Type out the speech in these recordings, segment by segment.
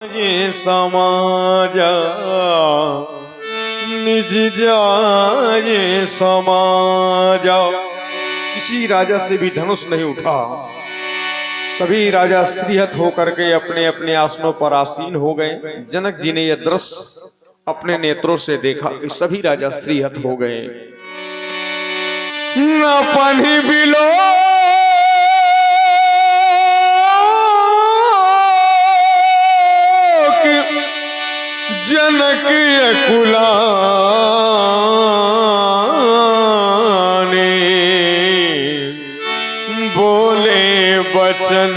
ये समाजा निज जाए समाजा। किसी राजा से भी धनुष नहीं उठा। सभी राजा श्रीहत होकर के अपने अपने आसनों पर आसीन हो गए। जनक जी ने यह दृश्य अपने नेत्रों से देखा कि सभी राजा श्रीहत हो गए। न पानी बिलो जनक कुलाने बोले बचन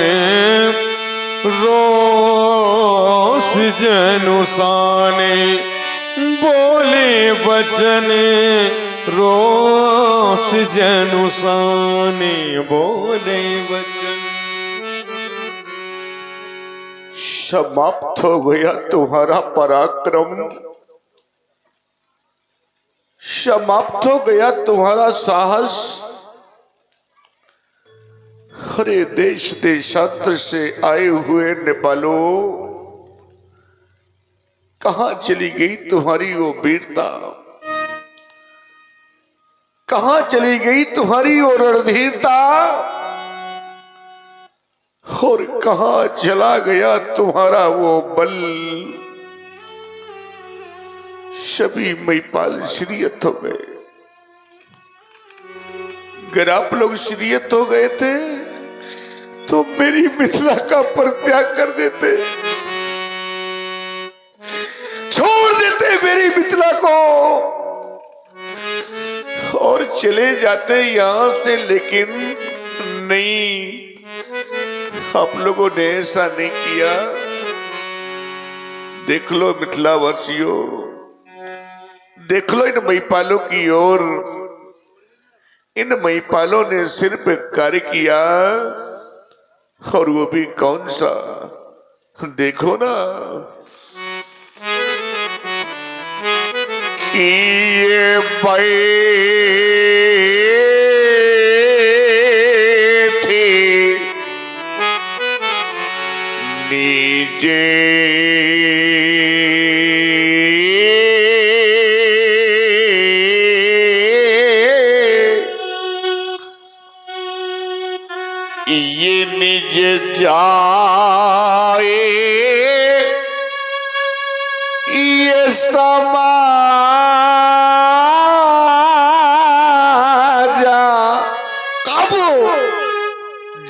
रोष जनुसाने। बोले बचन रोष जनुसाने। बोले बचन। समाप्त हो गया तुम्हारा पराक्रम, समाप्त हो गया तुम्हारा साहस। हरे देश देशांतर से आए हुए नेपालों, कहां चली गई तुम्हारी वो वीरता, कहां चली गई तुम्हारी वो रणधीरता, और कहां चला गया तुम्हारा वो बल। सभी महिपाल श्रीयत हो गए। अगर आप लोग श्रीयत हो गए थे तो मेरी मिथिला का परित्याग कर देते, छोड़ देते मेरी मिथिला को और चले जाते यहां से। लेकिन नहीं, आप लोगों ने ऐसा नहीं किया। देख लो मिथिला वासियों, देख लो इन महिपालों की ओर। इन महिपालों ने सिर पे कार्य किया, और वो भी कौन सा, देखो ना कि ये नीचे ये निज जाए ये समाजा। कब?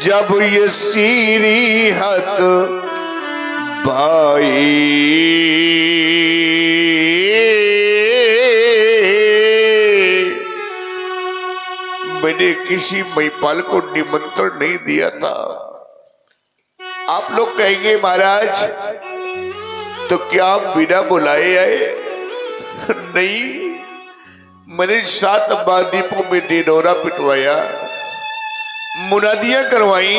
जब ये सीरीहत भाई मैंने किसी महिपाल को निमंत्रण नहीं दिया था। आप लोग कहेंगे महाराज तो क्या आप बिना बुलाए आए? नहीं, मैंने 7 महाद्वीपों में दिनौरा पिटवाया, मुनादियां करवाई,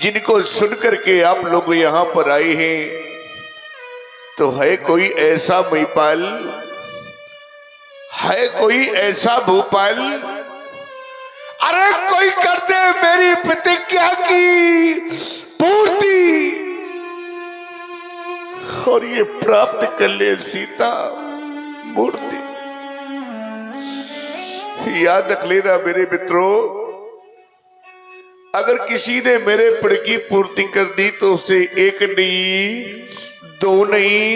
जिनको सुन करके आप लोग यहां पर आए हैं। तो है कोई ऐसा महिपाल, है कोई ऐसा भूपाल? अरे कोई कर दे मेरी प्रतिज्ञा की पूर्ति और ये प्राप्त कर ले सीता मूर्ति। याद रख लेना मेरे मित्रों, अगर किसी ने मेरे प्रण की पूर्ति कर दी तो उसे 1 नहीं, 2 नहीं,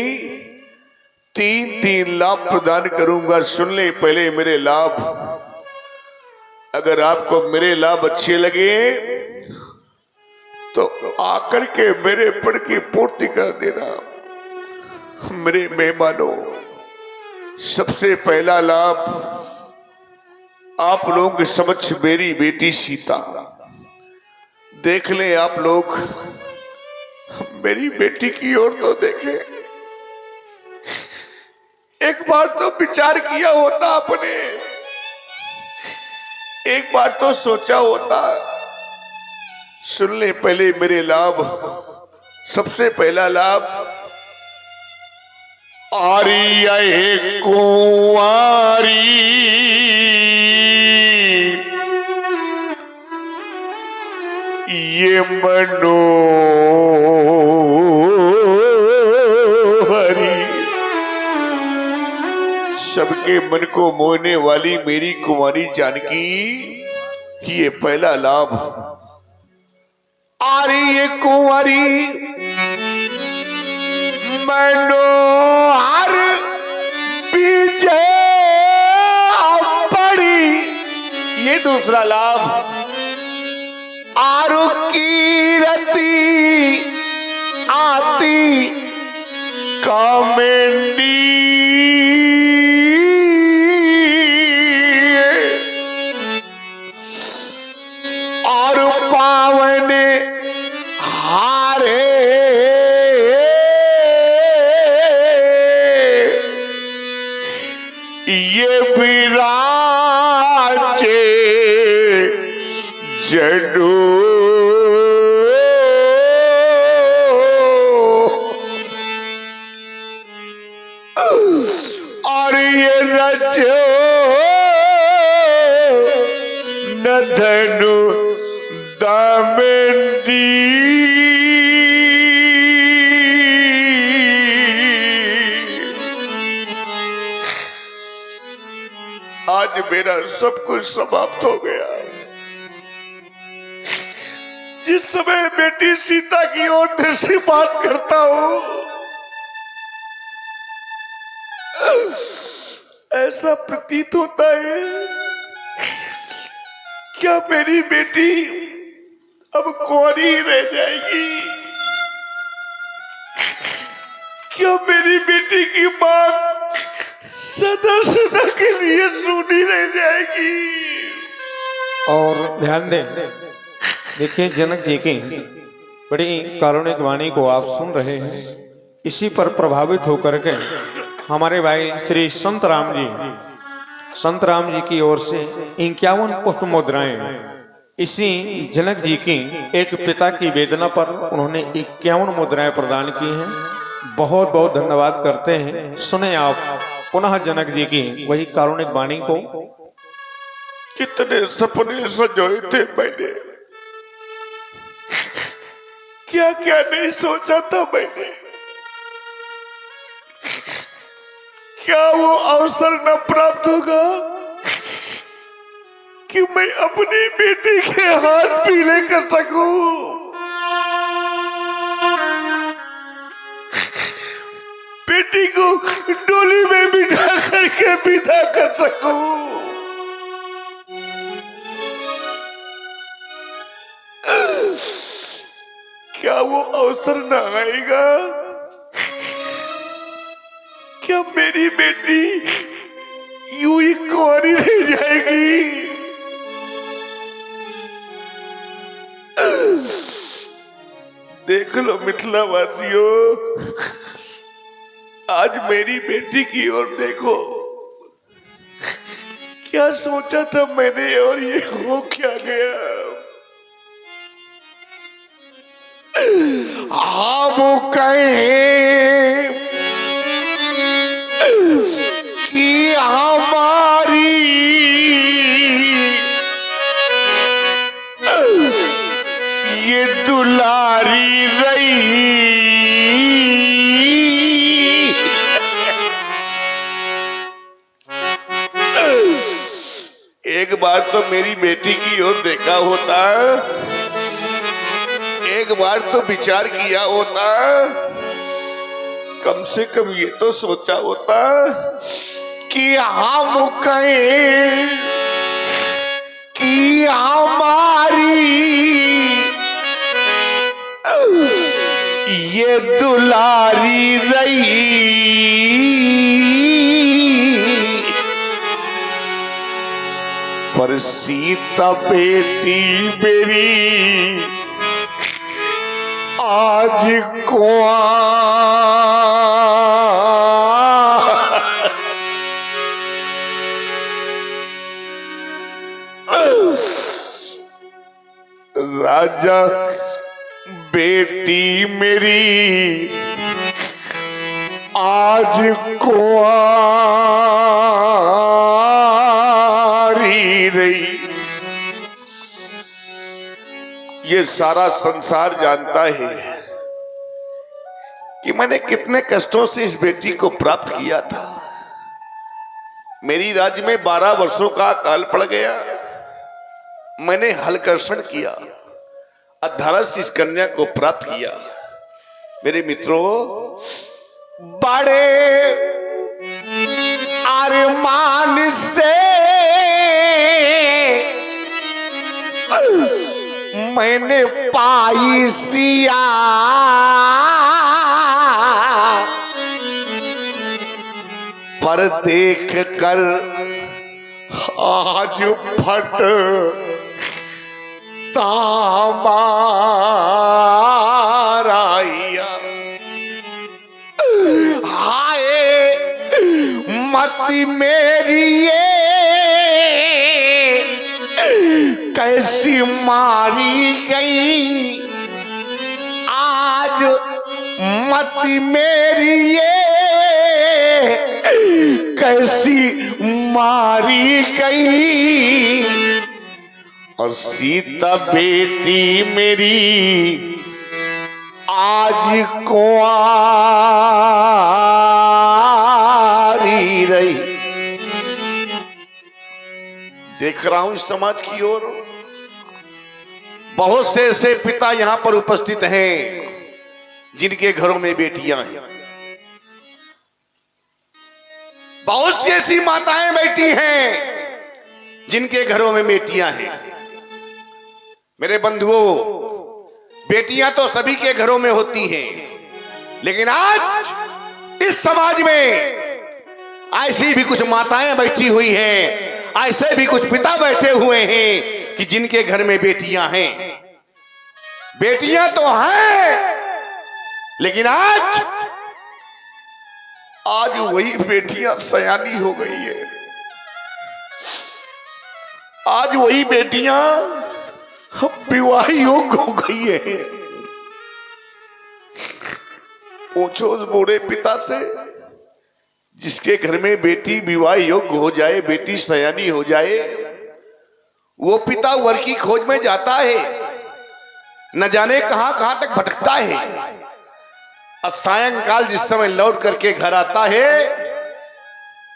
3 लाभ प्रदान करूंगा। सुन ले पहले मेरे लाभ। अगर आपको मेरे लाभ अच्छे लगे तो आकर के मेरे प्रण की पूर्ति कर देना। मेरे मेहमानों, सबसे पहला लाभ आप लोगों के समक्ष मेरी बेटी सीता। देख ले आप लोग, मेरी बेटी की ओर तो देखें। एक बार तो विचार किया होता आपने, एक बार तो सोचा होता। सुन ले पहले मेरे लाभ। सबसे पहला लाभ, आर्य कुंवारी ये मनोरथ सबके मन को मोहने वाली मेरी कुंवारी जानकी, ये पहला लाभ। आ रही ये कुंवारी मनोहर बीजे पड़ी, ये दूसरा लाभ। आरु कीरती आती कामेंडी, और पावन हारे ये विराजे जडू, और ये रजो न धनु दामेंडी। आज मेरा सब कुछ समाप्त हो गया। जिस समय बेटी सीता की ओर दृष्टिपात करता हूं, ऐसा प्रतीत होता है क्या मेरी बेटी अब कुंवारी ही रह जाएगी? क्या मेरी बेटी की मांग सदा सदा के लिए सूनी रह जाएगी? और ध्यान दें, देखिए जनक जी की बड़ी कारुणिक वाणी को आप सुन रहे हैं। इसी पर प्रभावित होकर के हमारे भाई श्री संत राम जी की ओर से 51 पुष्प मुद्राएं इसी जनक जी की एक पिता की वेदना पर उन्होंने 51 मुद्राएं प्रदान की हैं। बहुत बहुत धन्यवाद करते हैं। सुने आप पुनः जनक जी की वही कारुणिक वाणी को। कितने सपने सजोए थे मैंने, क्या क्या नहीं सोचा था मैंने। क्या वो अवसर न प्राप्त होगा कि मैं अपनी बेटी के हाथ पीले कर सकूं? बेटी को डोली में बिठा करके विदा कर सकूं? क्या वो अवसर न आएगा? क्या मेरी बेटी यूं ही कुंवारी रह जाएगी? देख लो मिथिला वासियों, आज मेरी बेटी की ओर देखो। क्या सोचा था मैंने और ये हो क्या गया? हम कहें कि हमारी ये दुलारी रही, एक बार तो मेरी बेटी की ओर देखा होता, एक बार तो विचार किया होता, कम से कम ये तो सोचा होता कि हम कहें कि हमारी ये दुलारी रही। पर सीता बेटी मेरी आज राजा बेटी मेरी आज कुंवारी रही। ये सारा संसार जानता है कि मैंने कितने कष्टों से इस बेटी को प्राप्त किया था। मेरी राज्य में 12 वर्षों का काल पड़ गया। मैंने हलकर्षण किया, अध्यारस इस कन्या को प्राप्त किया। मेरे मित्रों, बड़े अरमान से मैंने पाई सिया, पर देख कर आज फट तामाराया। हाय मति मेरी ये कैसी मारी गई, आज मति मेरी ये कैसी मारी गई। और सीता बेटी मेरी आज कुंवारी रही। देख रहा हूं इस समाज की ओर बहुत से ऐसे पिता यहां पर उपस्थित हैं जिनके घरों में बेटियां हैं। बहुत सी ऐसी माताएं बैठी हैं जिनके घरों में बेटियां हैं। मेरे बंधुओं, बेटियां तो सभी के घरों में होती हैं, लेकिन आज इस समाज में ऐसी भी कुछ माताएं बैठी हुई हैं, ऐसे भी कुछ पिता बैठे हुए हैं कि जिनके घर में बेटियां हैं। बेटियां तो हैं, लेकिन आज वही बेटियां सयानी हो गई है। आज वही बेटियां विवाह योग्य हो गई है। पूछो उस बूढ़े पिता से जिसके घर में बेटी विवाह योग्य हो जाए, बेटी सयानी हो जाए, वो पिता वर की खोज में जाता है, न जाने कहां कहां तक भटकता है। सायंकाल जिस समय लौट करके घर आता है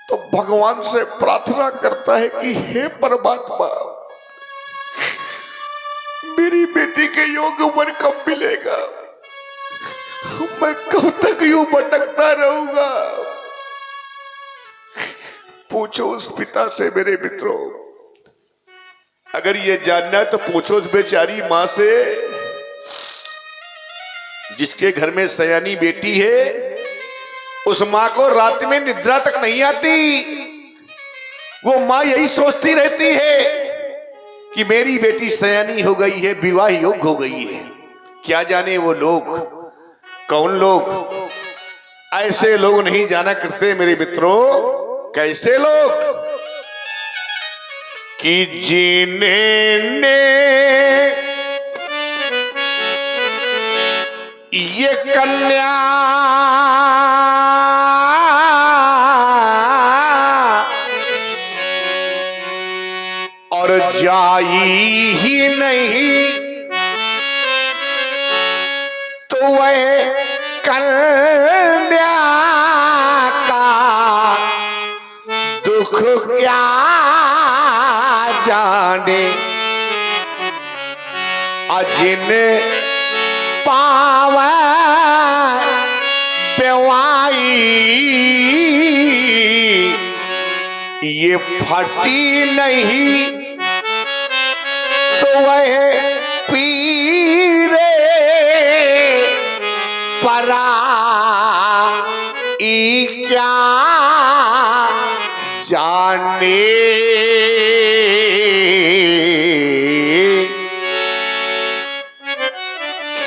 तो भगवान से प्रार्थना करता है कि हे परमात्मा, मेरी बेटी के योग्य वर कब मिलेगा? मैं कब तक यूं भटकता रहूंगा? पूछो उस पिता से मेरे मित्रों। अगर ये जानना है तो पूछो उस बेचारी मां से जिसके घर में सयानी बेटी है। उस मां को रात में निद्रा तक नहीं आती। वो मां यही सोचती रहती है कि मेरी बेटी सयानी हो गई है, विवाह योग्य हो गई है। क्या जाने वो लोग कौन लोग? ऐसे लोग नहीं जाना करते मेरे मित्रों। कैसे लोग कि जिन्हें ये कन्या और जाई ही नहीं तो वह कन्या का दुख क्या जाने। अजिन पावे बेवाई ये फटी नहीं तो वह पीरे परा क्या जाने।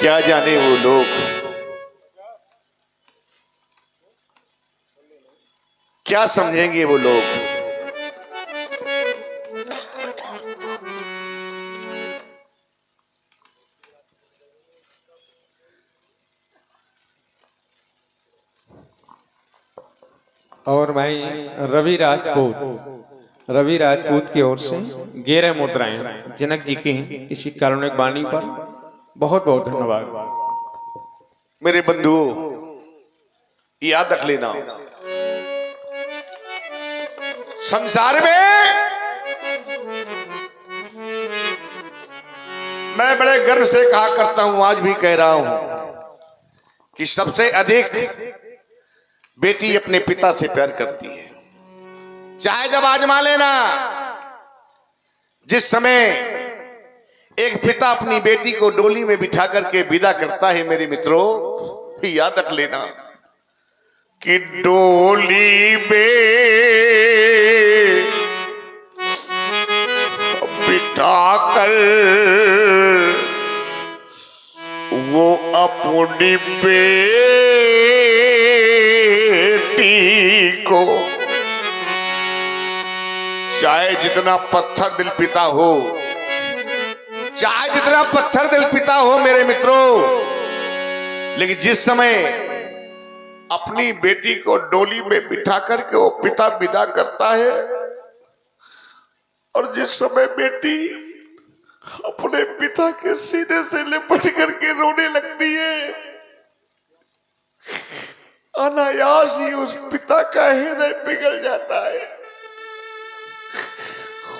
क्या जाने वो लोग, क्या समझेंगे वो लोग। और भाई रवि राजपूत की ओर से 11 मुद्राएं जनक जी की हैं। इसी कारुणिक वाणी पर बहुत बहुत धन्यवाद। मेरे बंधुओं, याद रख लेना, संसार में मैं बड़े गर्व से कहा करता हूं, आज भी कह रहा हूं कि सबसे अधिक बेटी अपने पिता से प्यार करती है। चाहे जब आजमा लेना, जिस समय एक पिता अपनी बेटी को डोली में बिठा करके विदा करता है, मेरे मित्रों याद रख लेना कि डोली में बिठा कर वो अपनी बेटी को, चाहे जितना पत्थर दिल पिता हो, चाहे जितना पत्थर दिल पिता हो मेरे मित्रों, लेकिन जिस समय अपनी बेटी को डोली में बिठा करके वो पिता विदा करता है, और जिस समय बेटी अपने पिता के सीने से लिपट करके रोने लगती है, अनायास ही उस पिता का हृदय पिघल जाता है,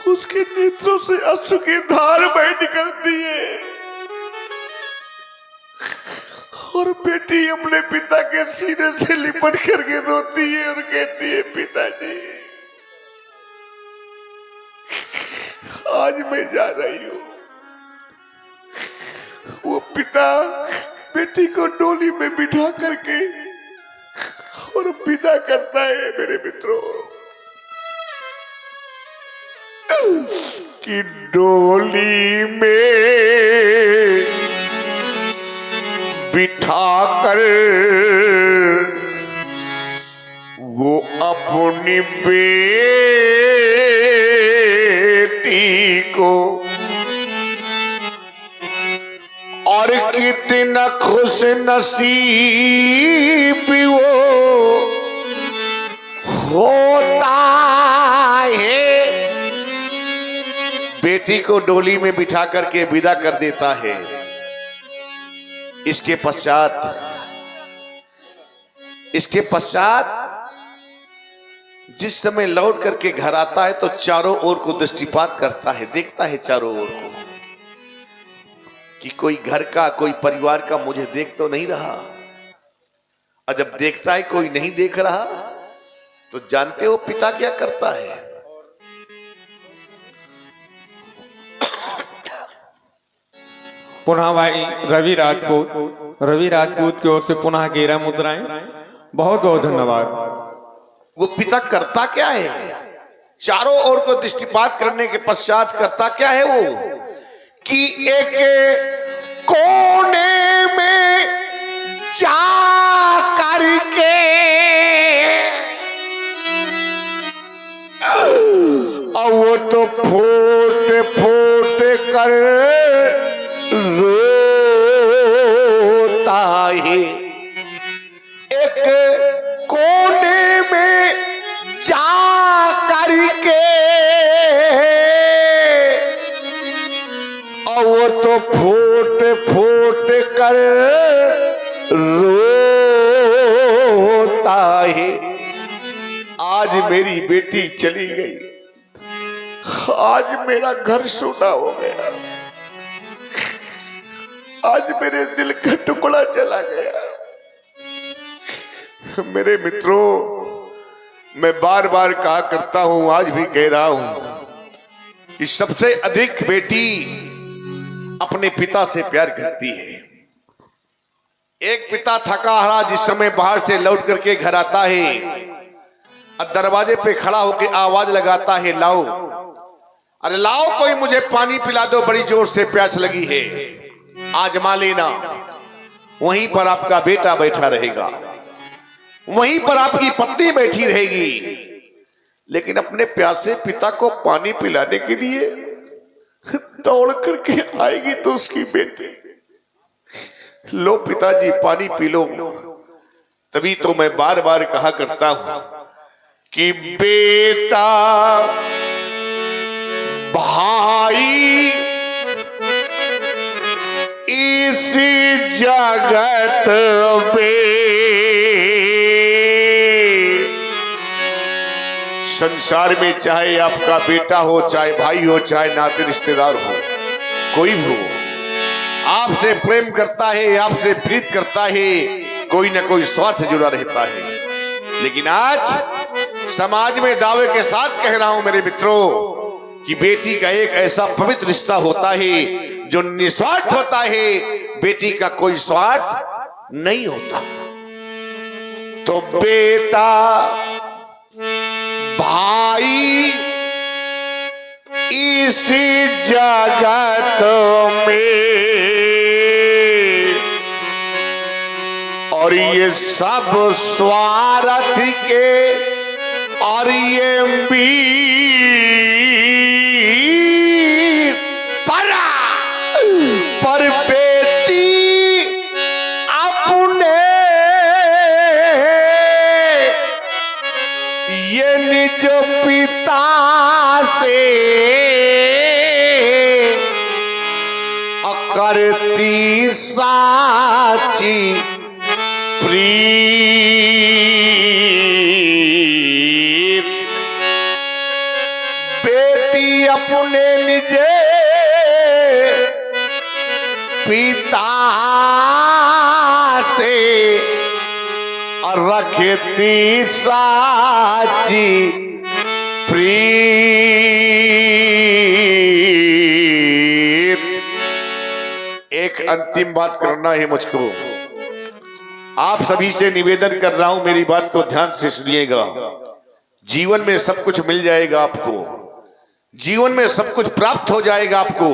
उसके नेत्रों से अश्रु की धार बह निकलती है, और बेटी अपने पिता के सीने से लिपट करके रोती है और कहती है, पिताजी आज मैं जा रही हूं। वो पिता बेटी को डोली में बिठा करके और विदा करता है मेरे मित्रों कि डोली में बिठा कर वो अपनी बेटी को, और कितना खुश नसीब वो होता है, बेटी को डोली में बिठा करके विदा कर देता है। इसके पश्चात जिस समय लौट करके घर आता है तो चारों ओर को दृष्टिपात करता है, देखता है चारों ओर को कि कोई घर का, कोई परिवार का मुझे देख तो नहीं रहा। और जब देखता है कोई नहीं देख रहा तो जानते हो पिता क्या करता है? पुनः भाई रवि राजपूत की ओर से पुनः 11 मुद्राएं। बहुत बहुत धन्यवाद। वो पिता करता क्या है? चारों ओर को दृष्टिपात करने के पश्चात करता क्या है वो कि एक कोने में जा करके और वो तो फूट फूट कर रोता है। एक कोने में जा करके और वो तो फूट फूट कर रोता है। आज मेरी बेटी चली गई, आज मेरा घर सूना हो गया, आज मेरे दिल का टुकड़ा चला गया। मेरे मित्रों, मैं बार बार कहा करता हूं, आज भी कह रहा हूं कि सबसे अधिक बेटी अपने पिता से प्यार करती है। एक पिता थका हारा जिस समय बाहर से लौट करके घर आता है और दरवाजे पे खड़ा होकर आवाज लगाता है, लाओ, अरे लाओ, कोई मुझे पानी पिला दो, बड़ी जोर से प्यास लगी है, आजमा लेना। वहीं पर आपका बेटा बैठा रहेगा, वहीं पर आपकी पत्नी बैठी रहेगी, लेकिन अपने प्यासे पिता को पानी पिलाने के लिए दौड़ करके आएगी तो उसकी बेटी, लो पिताजी पानी पी लो। तभी तो मैं बार बार कहा करता हूं कि बेटा भाई इस जगत में संसार में चाहे आपका बेटा हो, चाहे भाई हो, चाहे नाते रिश्तेदार हो, कोई भी हो, आपसे प्रेम करता है, आपसे प्रीत करता है, कोई ना कोई स्वार्थ जुड़ा रहता है। लेकिन आज समाज में दावे के साथ कह रहा हूं मेरे मित्रों कि बेटी का एक ऐसा पवित्र रिश्ता होता है जो निस्वार्थ होता है, बेटी का कोई स्वार्थ नहीं होता। तो बेटा भाई इस जगत में, और ये सब स्वार्थ के, और ये पर बेटी अपने ये निज पिता से करती साची प्रीत। बेटी अपने निजे पिता से रखती साची प्रीत। एक अंतिम बात करना है मुझको, आप सभी से निवेदन कर रहा हूं, मेरी बात को ध्यान से सुनिएगा। जीवन में सब कुछ मिल जाएगा आपको, जीवन में सब कुछ प्राप्त हो जाएगा आपको,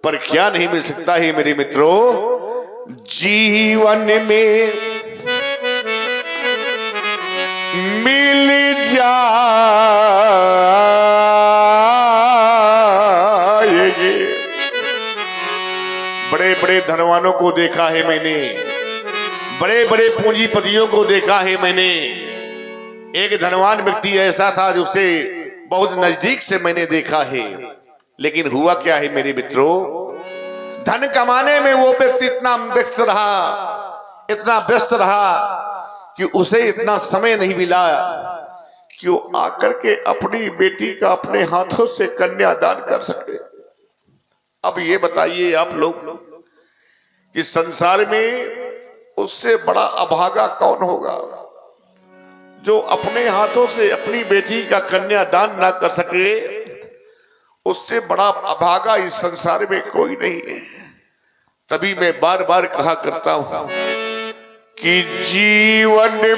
पर क्या नहीं मिल सकता है मेरे मित्रों? जीवन में मिल जाएगी। बड़े बड़े धनवानों को देखा है मैंने, बड़े बड़े पूंजीपतियों को देखा है मैंने। एक धनवान व्यक्ति ऐसा था जो उसे बहुत नजदीक से मैंने देखा है, लेकिन हुआ क्या है मेरे मित्रों? धन कमाने में वो व्यक्ति इतना व्यस्त रहा, इतना व्यस्त रहा कि उसे इतना समय नहीं मिला कि वो आकर के अपनी बेटी का अपने हाथों से कन्यादान कर सके। अब ये बताइए आप लोग कि संसार में उससे बड़ा अभागा कौन होगा जो अपने हाथों से अपनी बेटी का कन्यादान ना कर सके? उससे बड़ा अभागा इस संसार में कोई नहीं है। तभी मैं बार बार कहा करता हूं कि जीवन में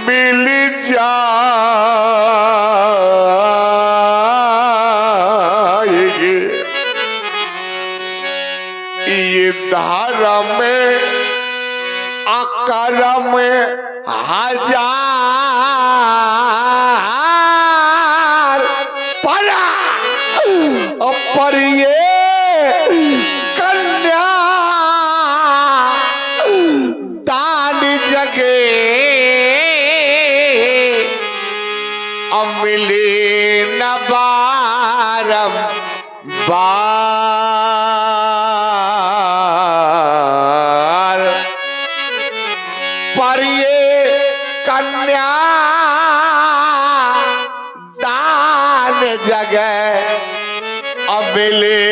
मिल जाएगी ये धर्म में अकरम हजार पर ये कन्या दान जगे मिले न बारम बार, पर ये कन्या दान जगे मिले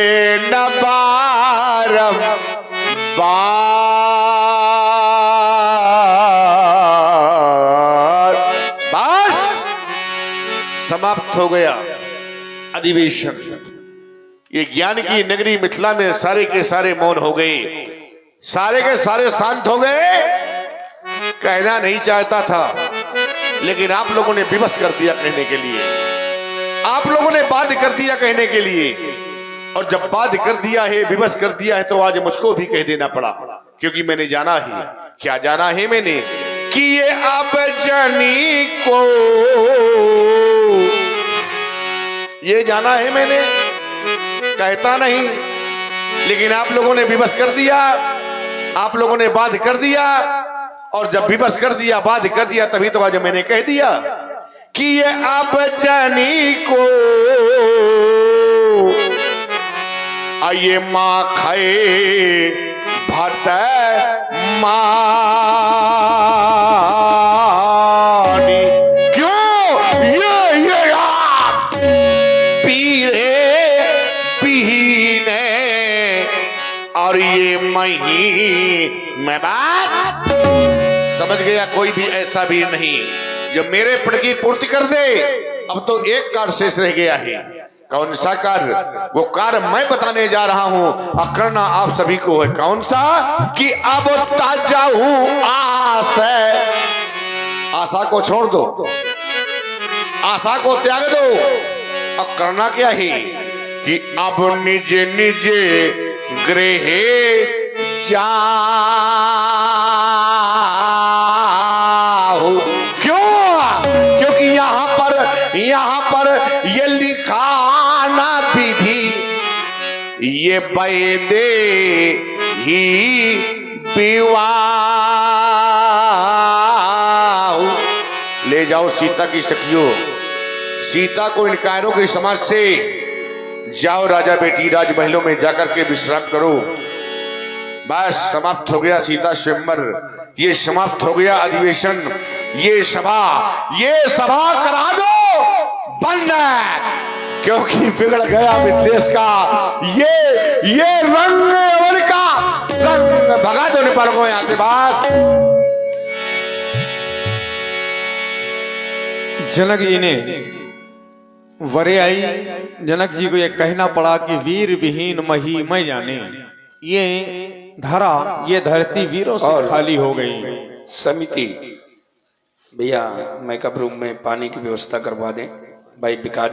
न बारम बार। बस समाप्त हो गया अधिवेशन। ये ज्ञान की नगरी मिथिला में सारे के सारे मौन हो गए, सारे के सारे शांत हो गए। कहना नहीं चाहता था, लेकिन आप लोगों ने विवश कर दिया कहने के लिए, आप लोगों ने बाध्य कर दिया कहने के लिए। और जब बाध्य कर दिया है, विवश कर दिया है, तो आज मुझको भी कह देना पड़ा, क्योंकि मैंने जाना है। क्या जाना है मैंने? कि ये अब जनी को, ये जाना है मैंने, कहता नहीं, लेकिन आप लोगों ने विवश कर दिया, आप लोगों ने बाध्य कर दिया। और जब विवश कर दिया, बाध्य कर दिया, तभी तो आज मैंने कह दिया कि ये अब जनी को आइए माँ खाए भट मार। मैं बात समझ गया। कोई भी ऐसा वीर नहीं जो मेरे प्रण की पूर्ति कर दे। अब तो एक कार्य शेष रह गया है। कौन सा कार्य? वो कार्य मैं बताने जा रहा हूं और करना आप सभी को है। कौन सा? कि अब ताजा हूं आस है। आशा को छोड़ दो, आशा को त्याग दो और करना क्या है कि अब निज निज गृह जाओ। क्यों? क्योंकि यहाँ पर ये लिखा ना विधि, ये बैदे ही विवाह। ले जाओ सीता की सखियों, सीता को इन कायरों के समाज से जाओ राजा बेटी राजमहलों में जाकर के विश्राम करो। बस समाप्त हो गया सीता स्वयंवर, ये समाप्त हो गया अधिवेशन, ये सभा करा दो बंद, क्योंकि बिगड़ गया मिथिलेश का ये रंग अवर का रंग। भगा दो नेपाल को यहां से बस। जनक जी ने वरे आई। जनक जी को यह कहना पड़ा कि वीर विहीन मही मैं जाने। ये धरा, ये धरती वीरों से खाली हो गई। समिति भैया मेकअप रूम में पानी की व्यवस्था करवा दें। भाई विकास